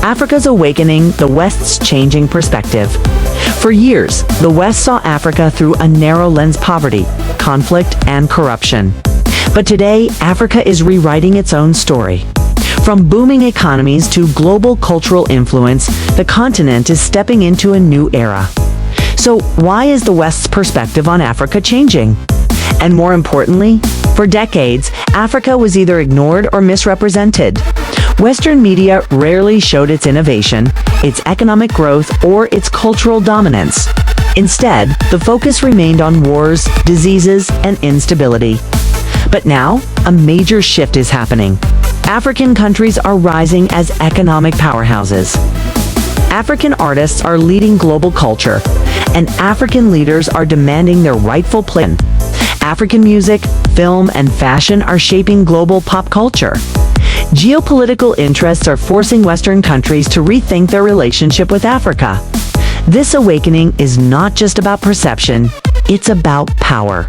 Africa's awakening, the West's changing perspective. For years, the West saw Africa through a narrow lens: poverty, conflict, and corruption. But today, Africa is rewriting its own story. From booming economies to global cultural influence, the continent is stepping into a new era. So why is the West's perspective on Africa changing? And more importantly, for decades, Africa was either ignored or misrepresented. Western media rarely showed its innovation, its economic growth, or its cultural dominance. Instead, the focus remained on wars, diseases, and instability. But now, a major shift is happening. African countries are rising as economic powerhouses. African artists are leading global culture, and African leaders are demanding their rightful place. African music, film, and fashion are shaping global pop culture. Geopolitical interests are forcing Western countries to rethink their relationship with Africa. This awakening is not just about perception, it's about power.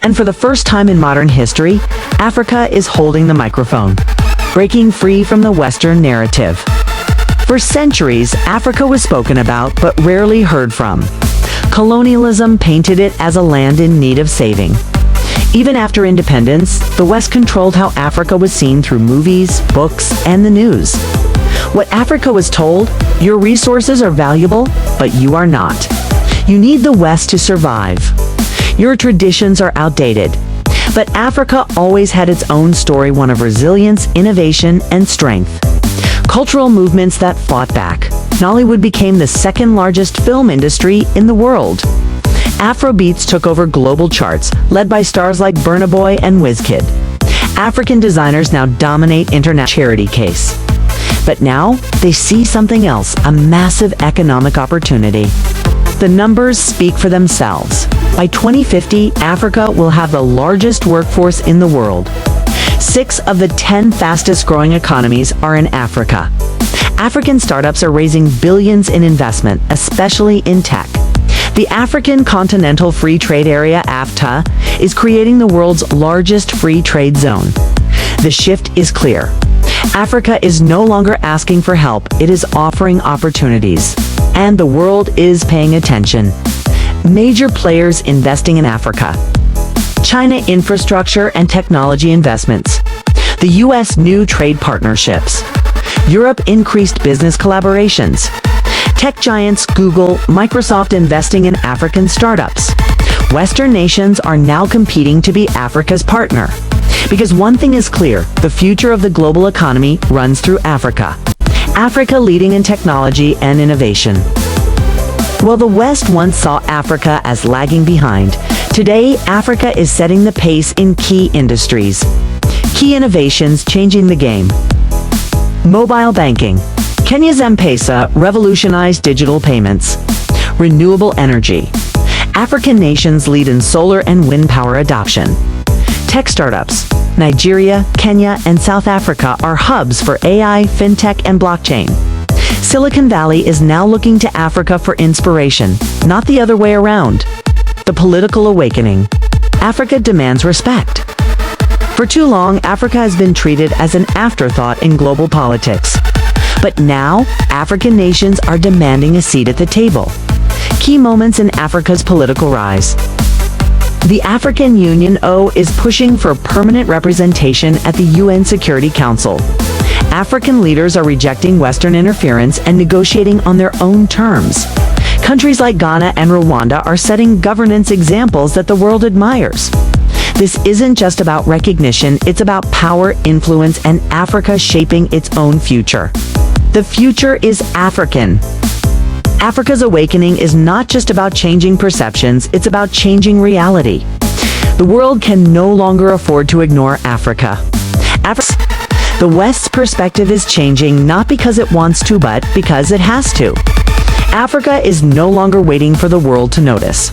And for the first time in modern history, Africa is holding the microphone, breaking free from the Western narrative. For centuries, Africa was spoken about but rarely heard from. Colonialism painted it as a land in need of saving. Even after independence, the West controlled how Africa was seen through movies, books, and the news. What Africa was told: your resources are valuable, but you are not. You need the West to survive. Your traditions are outdated. But Africa always had its own story, one of resilience, innovation, and strength. Cultural movements that fought back. Nollywood became the second largest film industry in the world. Afrobeats took over global charts, led by stars like Burna Boy and Wizkid. African designers now dominate international charity case. But now, they see something else: a massive economic opportunity. The numbers speak for themselves. By 2050, Africa will have the largest workforce in the world. 6 of the 10 fastest growing economies are in Africa. African startups are raising billions in investment, especially in tech. The African Continental Free Trade Area, AfTA, is creating the world's largest free trade zone. The shift is clear. Africa is no longer asking for help, it is offering opportunities. And the world is paying attention. Major players investing in Africa. China infrastructure and technology investments. The US new trade partnerships. Europe increased business collaborations. Tech giants Google, Microsoft investing in African startups. Western nations are now competing to be Africa's partner. Because one thing is clear: the future of the global economy runs through Africa. Africa leading in technology and innovation. While the West once saw Africa as lagging behind, today Africa is setting the pace in key industries. Key innovations changing the game. Mobile banking. Kenya's M-Pesa revolutionized digital payments. Renewable energy. African nations lead in solar and wind power adoption. Tech startups. Nigeria, Kenya, and South Africa are hubs for AI, fintech, and blockchain. Silicon Valley is now looking to Africa for inspiration, not the other way around. The political awakening. Africa demands respect. For too long, Africa has been treated as an afterthought in global politics. But now, African nations are demanding a seat at the table. Key moments in Africa's political rise. The African Union is pushing for permanent representation at the UN Security Council. African leaders are rejecting Western interference and negotiating on their own terms. Countries like Ghana and Rwanda are setting governance examples that the world admires. This isn't just about recognition, it's about power, influence, and Africa shaping its own future. The future is African. Africa's awakening is not just about changing perceptions, it's about changing reality. The world can no longer afford to ignore Africa. The West's perspective is changing not because it wants to, but because it has to. Africa is no longer waiting for the world to notice.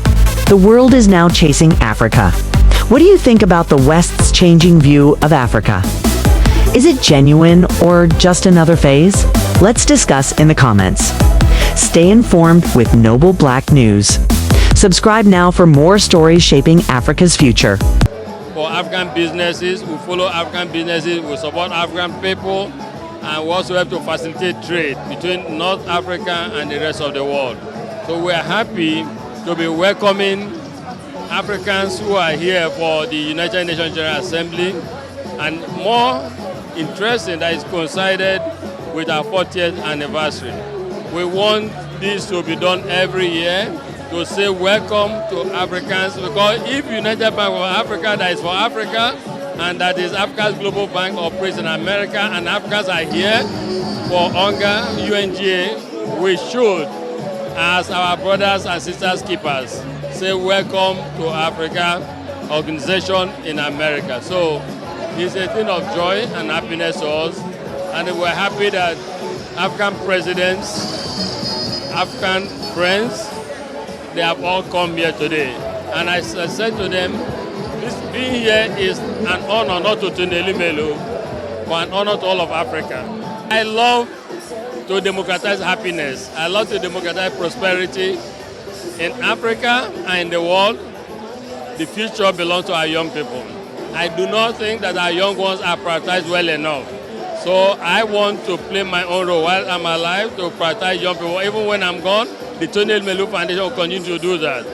The world is now chasing Africa. What do you think about the West's changing view of Africa? Is it genuine or just another phase? Let's discuss in the comments. Stay informed with Noble Black News. Subscribe now for more stories shaping Africa's future. For African businesses, we follow African businesses, we support African people, and we also help to facilitate trade between North Africa and the rest of the world. So we are happy to be welcoming Africans who are here for the United Nations General Assembly, and more interesting that is coincided with our 40th anniversary. We want this to be done every year to say welcome to Africans, because if United Bank for Africa, that is for Africa, and that is Africa's global bank operates in America, and Africans are here for UNGA, UNGA, we should, as our brothers and sisters keepers, say welcome to Africa organization in America. So it's a thing of joy and happiness to us, and we're happy that African presidents, African friends, they have all come here today. And I said to them, this being here is an honor not to Tuneli Melo, but an honor to all of Africa. I love to democratize happiness. I love to democratize prosperity in Africa and in the world. The future belongs to our young people. I do not think that our young ones are prioritized well enough. So I want to play my own role while I'm alive to prioritize young people. Even when I'm gone, the Tuneli Melo Foundation will continue to do that.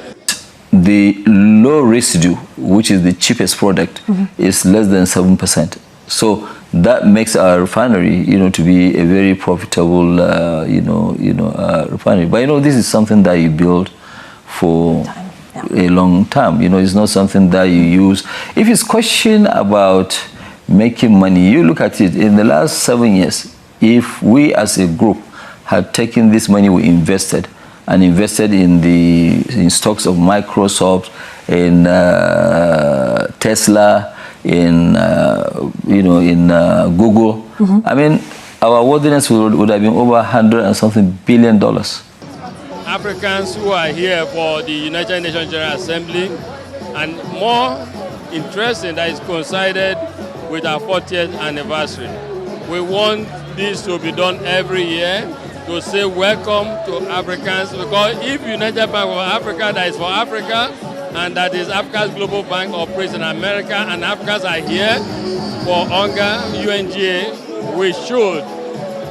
The low residue, which is the cheapest product, is less than 7%. So that makes our refinery, to be a very profitable, refinery. But this is something that you build for a long time. It's not something that you use. If it's question about making money, you look at it in the last 7 years. If we as a group had taken this money we invested and invested in stocks of Microsoft, in Tesla, in Google. I mean, our worthiness would have been over $100 and something billion. Africans who are here for the United Nations General Assembly, and more interesting that is coincided with our 40th anniversary. We want this to be done every year to say welcome to Africans, because if United Bank for Africa, that is for Africa, and that is Africa's global bank operates in America, and Africans are here for UNGA, UNGA, we should,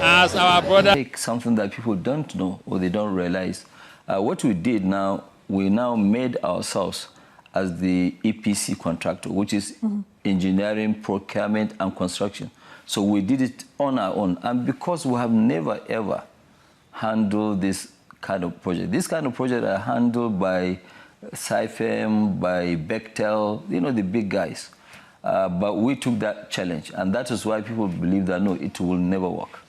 as our brother. Take something that people don't know or they don't realize. What we did now, we now made ourselves as the EPC contractor, which is engineering, procurement, and construction. So we did it on our own. And because we have never, ever handled this kind of project. This kind of project are handled by SciFem, by Bechtel, the big guys. But we took that challenge, and that is why people believe that, no, it will never work.